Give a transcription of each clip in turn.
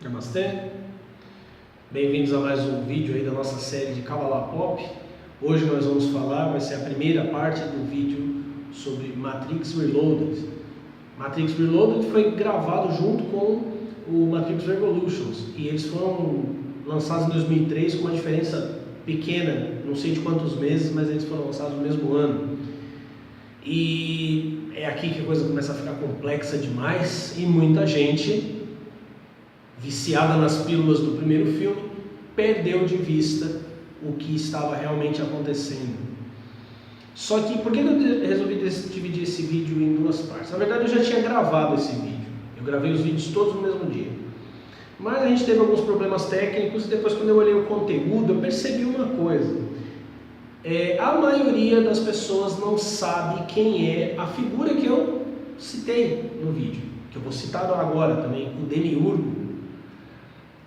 Namastê, bem-vindos a mais um vídeo aí da nossa série de Kabbalah Pop. Hoje nós vamos falar, vai ser a primeira parte do vídeo sobre Matrix Reloaded. Matrix Reloaded foi gravado junto com o Matrix Revolutions e eles foram lançados em 2003 com uma diferença pequena, não sei de quantos meses, mas eles foram lançados no mesmo ano. E é aqui que a coisa começa a ficar complexa demais e muita gente, viciada nas pílulas do primeiro filme, perdeu de vista o que estava realmente acontecendo. Só que, por que eu resolvi dividir esse vídeo em duas partes? Na verdade, eu já tinha gravado esse vídeo. Eu gravei os vídeos todos no mesmo dia. Mas a gente teve alguns problemas técnicos e depois, quando eu olhei o conteúdo, eu percebi uma coisa. A maioria das pessoas não sabe quem é a figura que eu citei no vídeo, que eu vou citar agora também, o Demiurgo.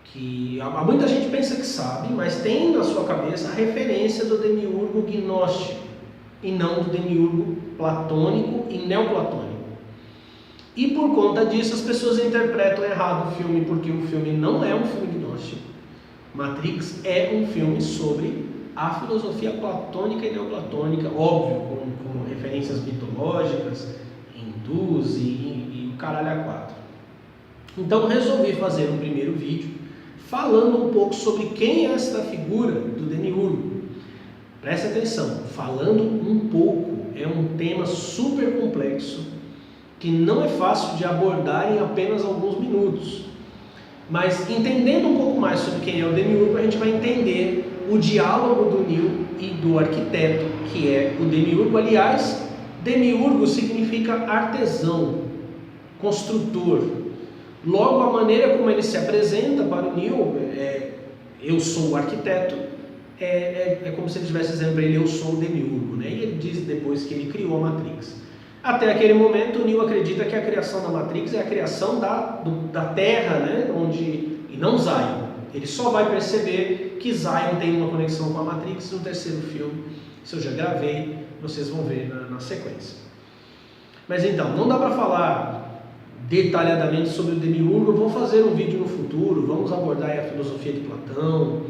Que muita gente pensa que sabe, mas tem na sua cabeça a referência do Demiurgo gnóstico e não do Demiurgo platônico e neoplatônico. E por conta disso as pessoas interpretam errado o filme, porque o filme não é um filme gnóstico. Matrix é um filme sobre a filosofia platônica e neoplatônica, óbvio, com referências mitológicas, hindus e o caralho a quatro. Então resolvi fazer um primeiro vídeo falando um pouco sobre quem é esta figura do Demiurgo. Preste atenção, falando um pouco é um tema super complexo que não é fácil de abordar em apenas alguns minutos. Mas entendendo um pouco mais sobre quem é o Demiurgo, a gente vai entender o diálogo do Neo e do arquiteto, que é o Demiurgo. Aliás, Demiurgo significa artesão, construtor. Logo, a maneira como ele se apresenta para o Neo, eu sou o arquiteto, é como se ele estivesse dizendo para ele, eu sou o Demiurgo, né? E ele diz depois que ele criou a Matrix. Até aquele momento, o Neo acredita que a criação da Matrix é a criação da Terra, né? E não Zion. Ele só vai perceber que Zion tem uma conexão com a Matrix no terceiro filme. Isso eu já gravei, vocês vão ver na sequência. Mas então, não dá para falar detalhadamente sobre o Demiurgo. Eu vou fazer um vídeo no futuro, vamos abordar a filosofia de Platão,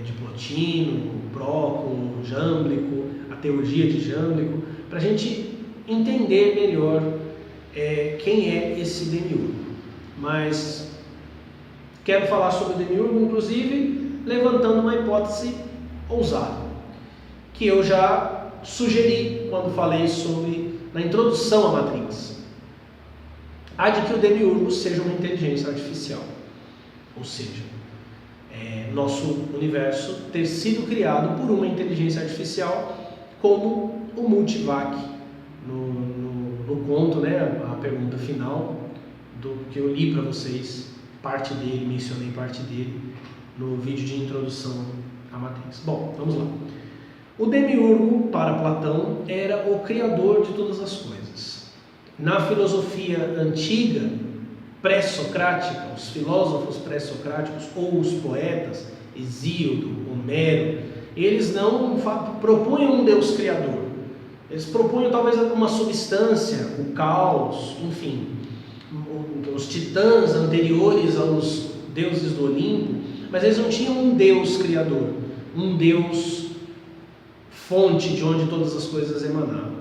de Plotino, Próculo, Jâmblico, a teurgia de Jâmblico, para a gente entender melhor quem é esse Demiurgo. Mas quero falar sobre o Demiurgo, inclusive levantando uma hipótese ousada, que eu já sugeri quando falei na introdução à Matrix. Há de que o Demiurgo seja uma inteligência artificial, ou seja, nosso universo ter sido criado por uma inteligência artificial, como o Multivac, no conto, né, a pergunta final, do que eu li para vocês, parte dele, mencionei parte dele, no vídeo de introdução à Matrix. Bom, vamos lá. O Demiurgo, para Platão, era o criador de todas as coisas. Na filosofia antiga, pré-socrática, os filósofos pré-socráticos ou os poetas, Hesíodo, Homero, eles não propunham um Deus criador. Eles propunham talvez uma substância, o caos, enfim, os titãs anteriores aos deuses do Olimpo, mas eles não tinham um Deus criador, um Deus fonte de onde todas as coisas emanavam.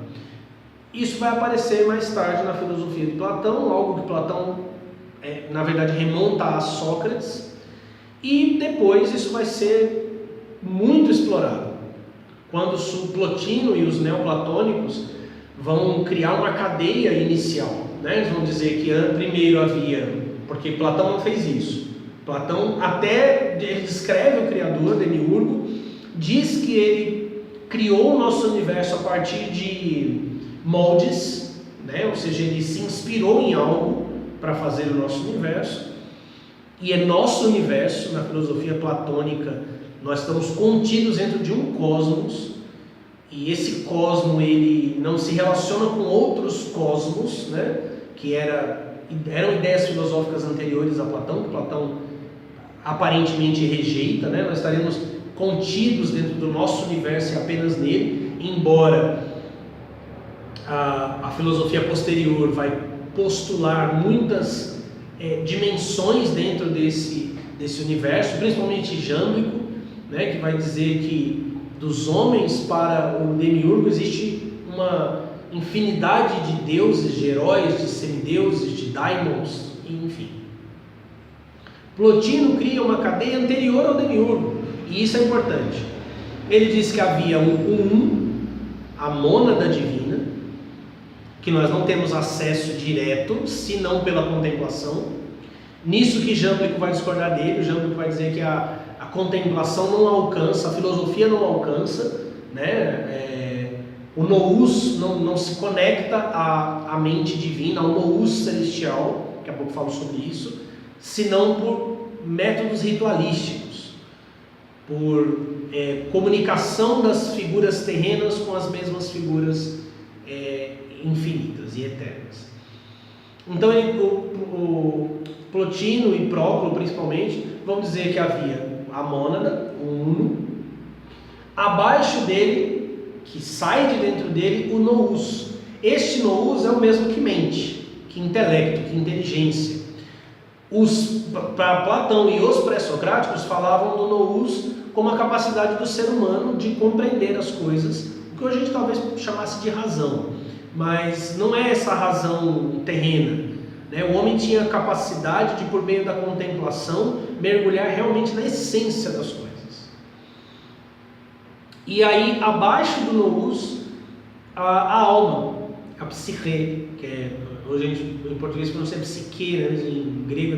Isso vai aparecer mais tarde na filosofia de Platão, algo que Platão, na verdade, remonta a Sócrates, e depois isso vai ser muito explorado. Quando Plotino e os neoplatônicos vão criar uma cadeia inicial, né? Eles vão dizer que primeiro havia, porque Platão não fez isso. Platão até ele descreve o criador, Demiurgo, diz que ele criou o nosso universo a partir de moldes, né? Ou seja, ele se inspirou em algo para fazer o nosso universo, e é nosso universo. Na filosofia platônica nós estamos contidos dentro de um cosmos, e esse cosmos ele não se relaciona com outros cosmos, né? Que eram ideias filosóficas anteriores a Platão, que Platão aparentemente rejeita, né? Nós estaremos contidos dentro do nosso universo e apenas nele, embora a filosofia posterior vai postular muitas dimensões dentro desse universo, principalmente jâmblico, né, que vai dizer que dos homens para o demiurgo existe uma infinidade de deuses, de heróis, de semideuses, de daimons, enfim. Plotino cria uma cadeia anterior ao demiurgo, e isso é importante. Ele diz que havia a mônada divina, que nós não temos acesso direto, senão pela contemplação. Nisso que Jâmblico vai discordar dele. O Jâmblico vai dizer que a contemplação não alcança, a filosofia não alcança, né? O nous não se conecta à mente divina, ao nous celestial, daqui a pouco falo sobre isso, senão por métodos ritualísticos, por comunicação das figuras terrenas com as mesmas figuras infinitas e eternas. Então o Plotino e Próclo principalmente vão dizer que havia a mônada, o uno, abaixo dele, que sai de dentro dele, o nous. Este nous é o mesmo que mente, que intelecto, que inteligência. Para Platão e os pré-socráticos falavam do nous como a capacidade do ser humano de compreender as coisas, o que hoje a gente talvez chamasse de razão, mas não é essa razão terrena, né? O homem tinha a capacidade de, por meio da contemplação, mergulhar realmente na essência das coisas. E aí, abaixo do nous, a alma, a psique, que hoje em português pronuncia psique, né? Em grego é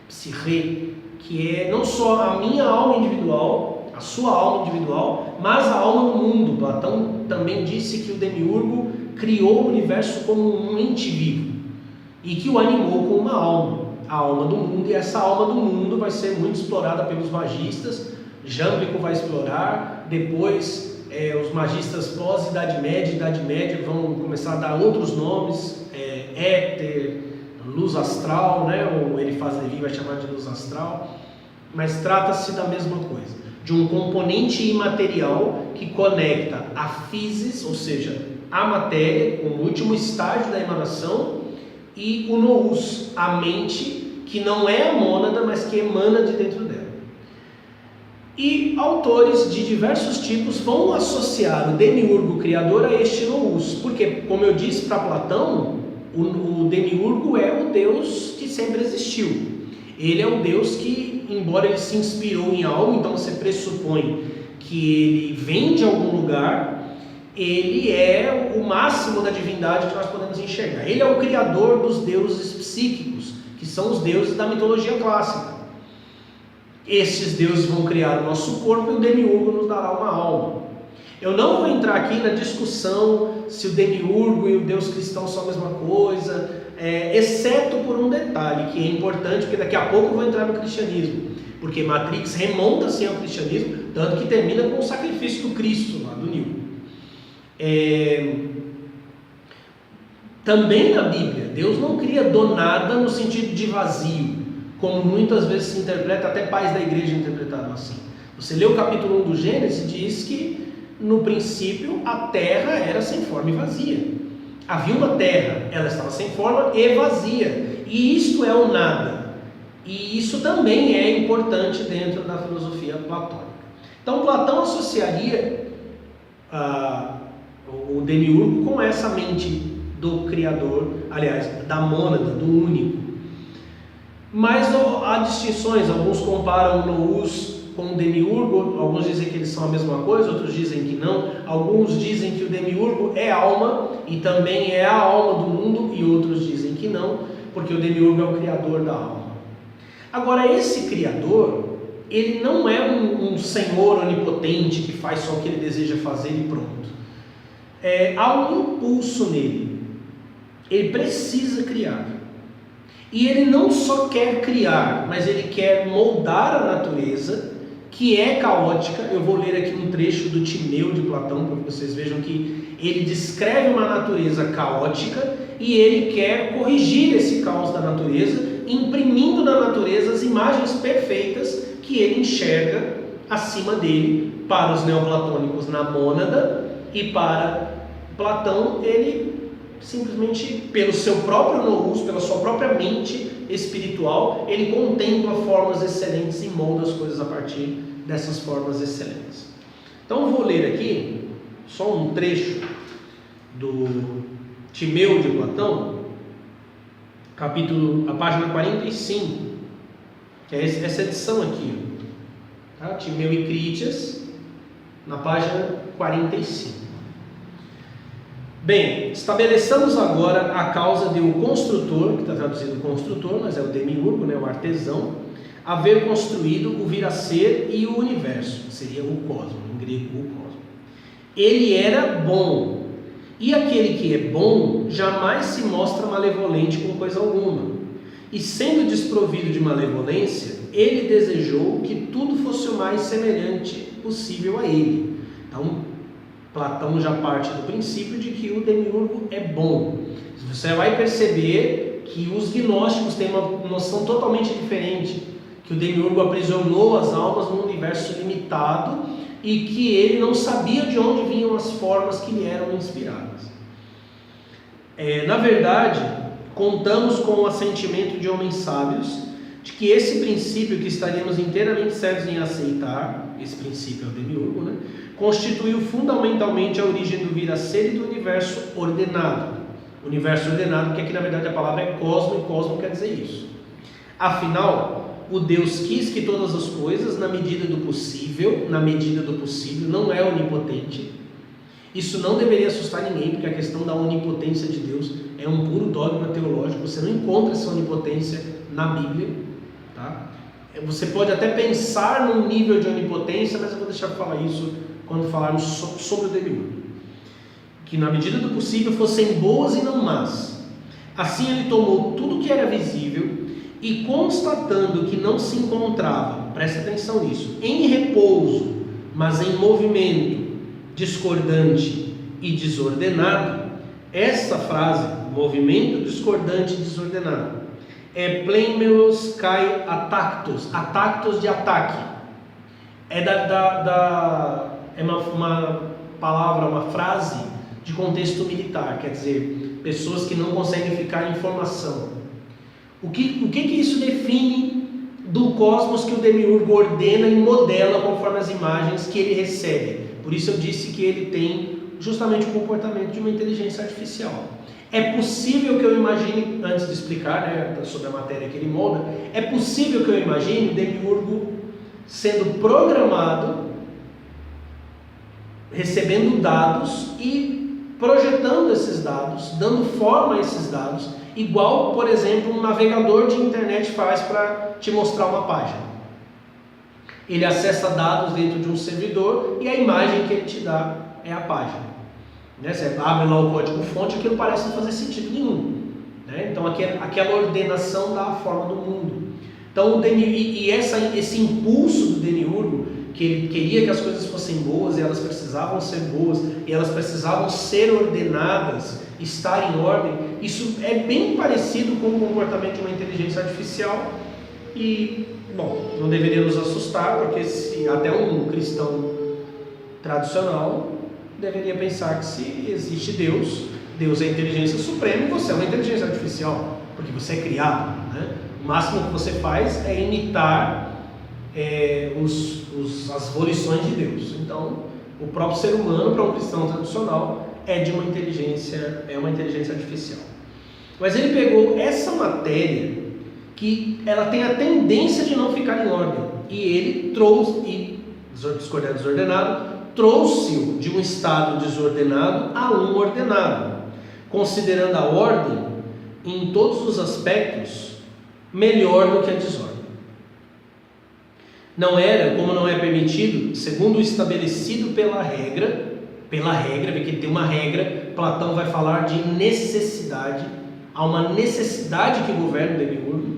psique, que é não só a minha alma individual, a sua alma individual, mas a alma do mundo. Platão também disse que o demiurgo criou o universo como um ente vivo e que o animou com uma alma, a alma do mundo, e essa alma do mundo vai ser muito explorada pelos magistas. Jâmblico vai explorar, depois os magistas pós-Idade Média e Idade Média vão começar a dar outros nomes, éter, luz astral, né? Ou Elifaz Levi vai chamar de luz astral, mas trata-se da mesma coisa, de um componente imaterial que conecta a physis, ou seja, a matéria, o último estágio da emanação, e o nous, a mente, que não é a mônada, mas que emana de dentro dela. E autores de diversos tipos vão associar o demiurgo criador a este nous, porque, como eu disse para Platão, o demiurgo é o Deus que sempre existiu. Ele é o Deus que, embora ele se inspirou em algo, então você pressupõe que ele vem de algum lugar, ele é o máximo da divindade que nós podemos enxergar. Ele é o criador dos deuses psíquicos, que são os deuses da mitologia clássica. Esses deuses vão criar o nosso corpo e o demiurgo nos dará uma alma. Eu não vou entrar aqui na discussão se o demiurgo e o Deus cristão são a mesma coisa, exceto por um detalhe que é importante, porque daqui a pouco eu vou entrar no cristianismo, porque Matrix remonta-se ao cristianismo, tanto que termina com o sacrifício do Cristo lá do Nilo. Também na Bíblia, Deus não cria do nada no sentido de vazio, como muitas vezes se interpreta, até pais da igreja interpretaram assim. Você lê o capítulo 1 do Gênesis, diz que no princípio a terra era sem forma e vazia. Havia uma terra, ela estava sem forma e vazia, e isto é o nada. E isso também é importante dentro da filosofia platônica. Então Platão associaria o demiurgo com essa mente do Criador, aliás, da mônada, do único. Mas há distinções, alguns comparam o nous com o demiurgo, alguns dizem que eles são a mesma coisa, outros dizem que não, alguns dizem que o demiurgo é alma e também é a alma do mundo, e outros dizem que não, porque o demiurgo é o criador da alma. Agora, esse criador, ele não é um senhor onipotente que faz só o que ele deseja fazer e pronto. Há um impulso nele, ele precisa criar. E ele não só quer criar, mas ele quer moldar a natureza, que é caótica. Eu vou ler aqui um trecho do Timeu de Platão, para que vocês vejam que ele descreve uma natureza caótica e ele quer corrigir esse caos da natureza, imprimindo na natureza as imagens perfeitas que ele enxerga acima dele. Para os neoplatônicos, na mônada, e para Platão, ele simplesmente, pelo seu próprio nous, pela sua própria mente, espiritual, ele contempla formas excelentes e molda as coisas a partir dessas formas excelentes. Então eu vou ler aqui só um trecho do Timeu de Platão, a página 45, que é essa edição aqui, tá? Timeu e Crítias, na página 45. Bem, estabeleçamos agora a causa de o construtor, que está traduzido construtor, mas é o demiurgo, né, o artesão, haver construído o vir a ser e o universo, seria o cosmo, em grego o cosmo. Ele era bom, e aquele que é bom jamais se mostra malevolente com coisa alguma. E sendo desprovido de malevolência, ele desejou que tudo fosse o mais semelhante possível a ele. Então, Platão já parte do princípio de que o demiurgo é bom. Você vai perceber que os gnósticos têm uma noção totalmente diferente, que o demiurgo aprisionou as almas num universo limitado e que ele não sabia de onde vinham as formas que lhe eram inspiradas. Na verdade, contamos com o assentimento de homens sábios de que esse princípio que estaríamos inteiramente certos em aceitar, esse princípio é o demiurgo, né, constituiu fundamentalmente a origem do vir a ser e do universo ordenado. Universo ordenado, que aqui na verdade a palavra é cosmo, e cosmo quer dizer isso. Afinal, o Deus quis que todas as coisas, na medida do possível, não é onipotente. Isso não deveria assustar ninguém, porque a questão da onipotência de Deus é um puro dogma teológico. Você não encontra essa onipotência na Bíblia, tá? Você pode até pensar num nível de onipotência, mas eu vou deixar para falar isso quando falarmos sobre o demiurgo. Que na medida do possível fossem boas e não más. Assim ele tomou tudo que era visível e, constatando que não se encontrava, preste atenção nisso, em repouso, mas em movimento discordante e desordenado, essa frase, movimento discordante e desordenado, é pleimelos kai atactos, atactos de ataque. É uma palavra, uma frase de contexto militar, quer dizer, pessoas que não conseguem ficar em formação. O que isso define do cosmos que o demiurgo ordena e modela conforme as imagens que ele recebe? Por isso eu disse que ele tem justamente o comportamento de uma inteligência artificial. É possível que eu imagine, antes de explicar, né, sobre a matéria que ele molda, é possível que eu imagine o demiurgo sendo programado, recebendo dados e projetando esses dados, dando forma a esses dados, igual, por exemplo, um navegador de internet faz para te mostrar uma página. Ele acessa dados dentro de um servidor e a imagem que ele te dá é a página. Né? Você abre lá o código-fonte, aquilo parece não fazer sentido nenhum. Né? Então aquela ordenação dá a forma do mundo. Então esse impulso do demiurgo, que ele queria que as coisas fossem boas, e elas precisavam ser boas, e elas precisavam ser ordenadas, estar em ordem, isso é bem parecido com o comportamento de uma inteligência artificial. E, bom, não deveria nos assustar, porque até um cristão tradicional deveria pensar que se existe Deus, Deus é a inteligência suprema e você é uma inteligência artificial, porque você é criado, né? O máximo que você faz é imitar as volições de Deus. Então, o próprio ser humano, para um cristão tradicional, é uma inteligência artificial. Mas ele pegou essa matéria que ela tem a tendência de não ficar em ordem, e ele trouxe, desordenado, trouxe-o de um estado desordenado a um ordenado, considerando a ordem, em todos os aspectos, melhor do que a desordem. Não era, como não é permitido, segundo o estabelecido pela regra, porque tem uma regra, Platão vai falar de necessidade, há uma necessidade que governa o demiurgo,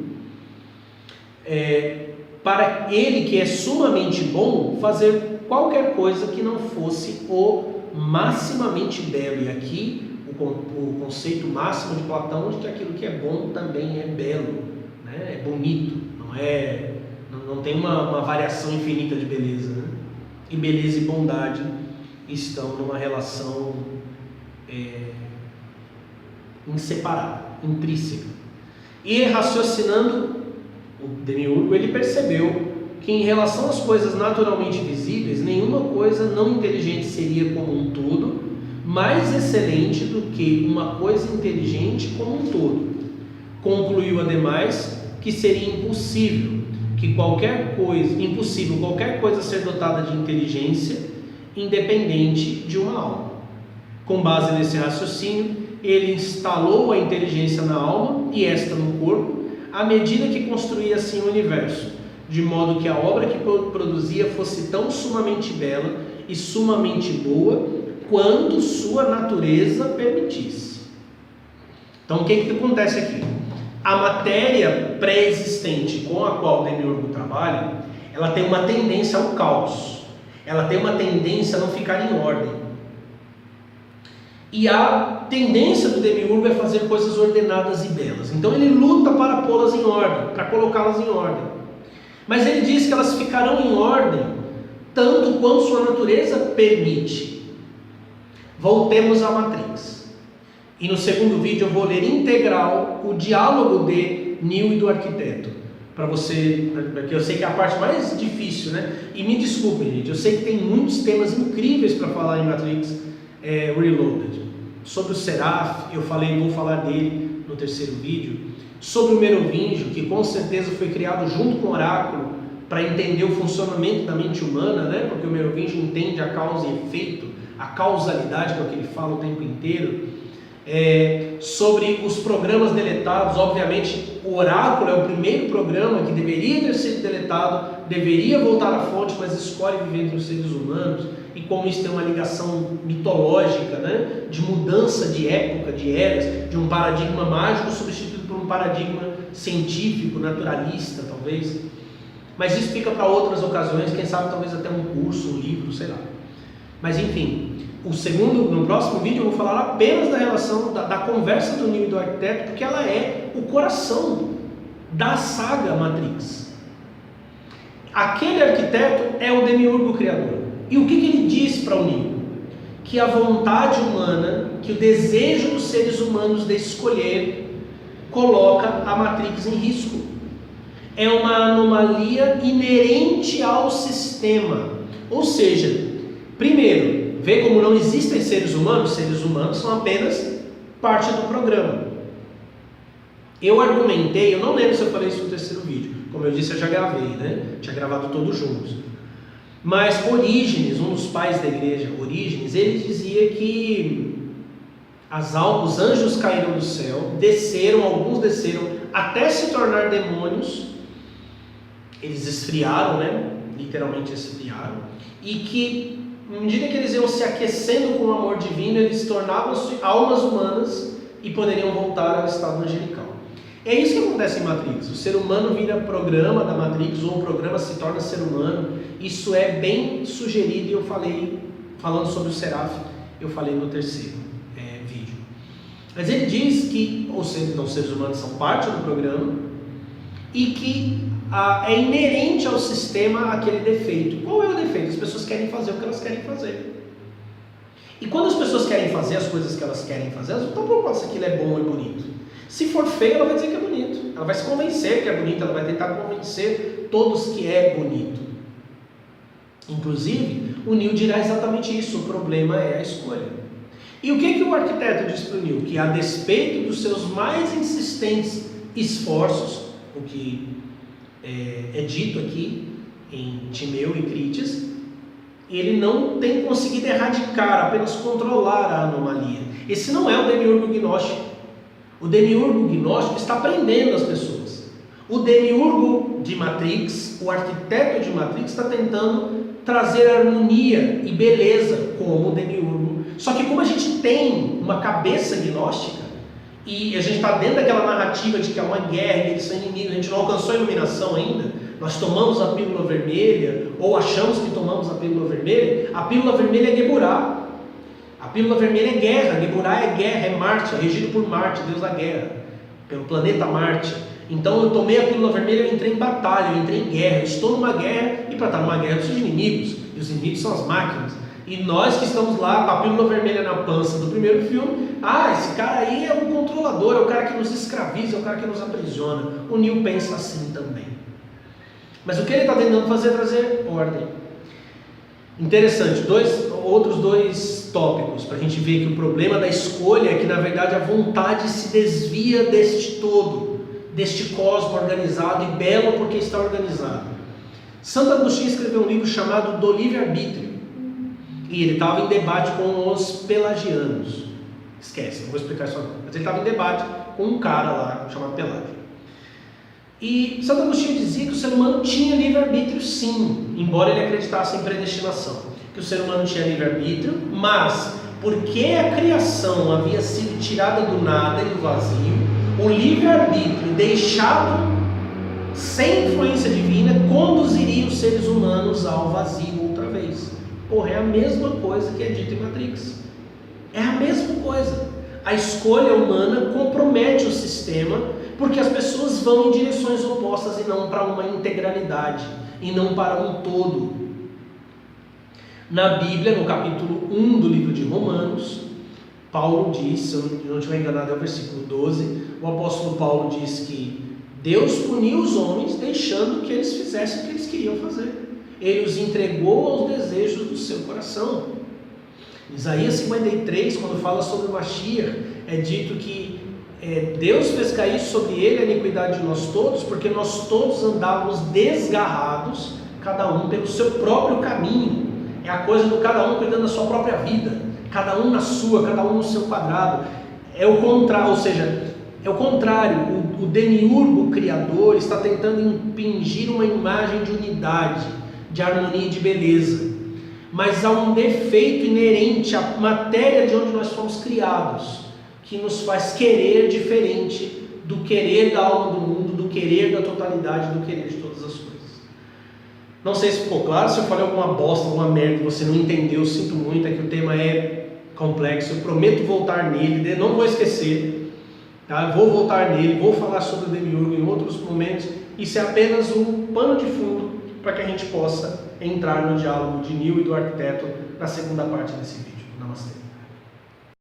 para ele que é sumamente bom, fazer qualquer coisa que não fosse o maximamente belo. E aqui o conceito máximo de Platão de que aquilo que é bom também é belo, né? É bonito, não tem uma variação infinita de beleza, né? E beleza e bondade estão numa relação inseparável, intrínseca. E raciocinando, o Demiurgo ele percebeu que em relação às coisas naturalmente visíveis, nenhuma coisa não inteligente seria como um todo mais excelente do que uma coisa inteligente como um todo. Concluiu ademais que seria impossível qualquer coisa ser dotada de inteligência independente de uma alma. Com base nesse raciocínio, ele instalou a inteligência na alma e esta no corpo, à medida que construía assim o universo, de modo que a obra que produzia fosse tão sumamente bela e sumamente boa quanto sua natureza permitisse. Então o que acontece aqui? A matéria pré-existente com a qual o Demiurgo trabalha, ela tem uma tendência ao caos, ela tem uma tendência a não ficar em ordem. E a tendência do Demiurgo é fazer coisas ordenadas e belas. Então ele luta para pô-las em ordem, para colocá-las em ordem. Mas ele diz que elas ficarão em ordem tanto quanto sua natureza permite. Voltemos à Matrix. E no segundo vídeo eu vou ler integral o diálogo de Neo e do arquiteto. Porque eu sei que é a parte mais difícil, né? E me desculpem, gente, eu sei que tem muitos temas incríveis para falar em Matrix Reloaded. Sobre o Seraph, vou falar dele no terceiro vídeo. Sobre o Merovingio, que com certeza foi criado junto com o Oráculo para entender o funcionamento da mente humana, né? Porque o Merovingio entende a causa e efeito, a causalidade, que é o que ele fala o tempo inteiro. Sobre os programas deletados, obviamente o Oráculo é o primeiro programa que deveria ter sido deletado, deveria voltar à fonte, mas escolhe viver entre os seres humanos, e como isso tem uma ligação mitológica, né? De mudança de época, de eras, de um paradigma mágico substituído por um paradigma científico, naturalista, talvez. Mas isso fica para outras ocasiões, quem sabe talvez até um curso, um livro, sei lá. Mas enfim, no próximo vídeo eu vou falar apenas da relação, da conversa do Neo e do arquiteto, porque ela é o coração da saga Matrix. Aquele arquiteto é o Demiurgo criador. E o que ele diz para o Neo? Que a vontade humana, que o desejo dos seres humanos de escolher, coloca a Matrix em risco. É uma anomalia inerente ao sistema. Ou seja, primeiro, vê como não existem seres humanos são apenas parte do programa. Eu argumentei, eu não lembro se eu falei isso no terceiro vídeo, como eu disse eu já gravei, né? Tinha gravado todos juntos. Mas Orígenes, um dos pais da igreja, Orígenes, ele dizia que os anjos caíram do céu, alguns desceram até se tornar demônios, eles esfriaram, né? Literalmente esfriaram, e que à medida que eles iam se aquecendo com o amor divino, eles tornavam-se almas humanas e poderiam voltar ao estado angelical. É isso que acontece em Matrix. O ser humano vira programa da Matrix, ou o programa se torna ser humano. Isso é bem sugerido, e eu falei, falando sobre o Seraph, eu falei no terceiro vídeo. Mas ele diz que, ou seja, então, os seres humanos são parte do programa, e que é inerente ao sistema aquele defeito. Qual é o defeito? As pessoas querem fazer o que elas querem fazer. E quando as pessoas querem fazer as coisas que elas querem fazer, elas não estão preocupadas se aquilo é bom ou bonito. Se for feio, ela vai dizer que é bonito. Ela vai se convencer que é bonito, ela vai tentar convencer todos que é bonito. Inclusive, o Neo dirá exatamente isso, o problema é a escolha. E o que o arquiteto diz para o Neo? Que a despeito dos seus mais insistentes esforços, o que é dito aqui em Timeu e Crites, ele não tem conseguido erradicar, apenas controlar a anomalia. Esse não é o Demiurgo gnóstico. O Demiurgo gnóstico está prendendo as pessoas. O Demiurgo de Matrix, o arquiteto de Matrix, está tentando trazer harmonia e beleza como o Demiurgo. Só que como a gente tem uma cabeça gnóstica, e a gente está dentro daquela narrativa de que há uma guerra, que eles são inimigos, a gente não alcançou a iluminação ainda, nós tomamos a pílula vermelha, ou achamos que tomamos a pílula vermelha é Geburah. A pílula vermelha é guerra, Geburah é guerra, é Marte, é regido por Marte, Deus da guerra, pelo planeta Marte. Então eu tomei a pílula vermelha, eu entrei em batalha, eu entrei em guerra, eu estou numa guerra, e para estar numa guerra eu preciso de inimigos, e os inimigos são as máquinas. E nós que estamos lá com a pílula vermelha na pança do primeiro filme, esse cara aí é um controlador, é o cara que nos escraviza, é o cara que nos aprisiona. O Neo pensa assim também. Mas o que ele está tentando fazer é trazer ordem. Interessante, outros dois tópicos para a gente ver que o problema da escolha é que na verdade a vontade se desvia deste todo, deste cosmo organizado e belo porque está organizado. Santo Agostinho escreveu um livro chamado Do Livre-Arbítrio e ele estava em debate com os pelagianos. Esquece, não vou explicar isso agora, mas ele estava em debate com um cara lá chamado Pelágio. E Santo Agostinho dizia que o ser humano tinha livre-arbítrio sim, embora ele acreditasse em predestinação, que o ser humano tinha livre-arbítrio, mas porque a criação havia sido tirada do nada e do vazio, o livre-arbítrio deixado sem influência divina conduziria os seres humanos ao vazio outra vez. Porra, é a mesma coisa que é dito em Matrix. É a mesma coisa. A escolha humana compromete o sistema porque as pessoas vão em direções opostas e não para uma integralidade, e não para um todo. Na Bíblia, no capítulo 1 do livro de Romanos, Paulo diz, se eu não estiver enganado é o versículo 12, o apóstolo Paulo diz que Deus puniu os homens deixando que eles fizessem o que eles queriam fazer. Ele os entregou aos desejos do seu coração. Isaías 53, quando fala sobre o Mashiach, é dito que Deus fez cair sobre ele a iniquidade de nós todos, porque nós todos andávamos desgarrados, cada um pelo seu próprio caminho. É a coisa do cada um cuidando da sua própria vida, cada um na sua, cada um no seu quadrado. É o contrário, ou seja, é o contrário. O demiurgo criador está tentando impingir uma imagem de unidade, de harmonia e de beleza. Mas há um defeito inerente à matéria de onde nós fomos criados, que nos faz querer diferente do querer da alma do mundo, do querer da totalidade, do querer de todas as coisas. Não sei se ficou claro, se eu falei alguma bosta, alguma merda, você não entendeu, sinto muito, é que o tema é complexo, eu prometo voltar nele, não vou esquecer, tá? Vou voltar nele, vou falar sobre o demiurgo em outros momentos, isso é apenas um pano de fundo para que a gente possa entrar no diálogo de Neo e do arquiteto na segunda parte desse vídeo. Namastê.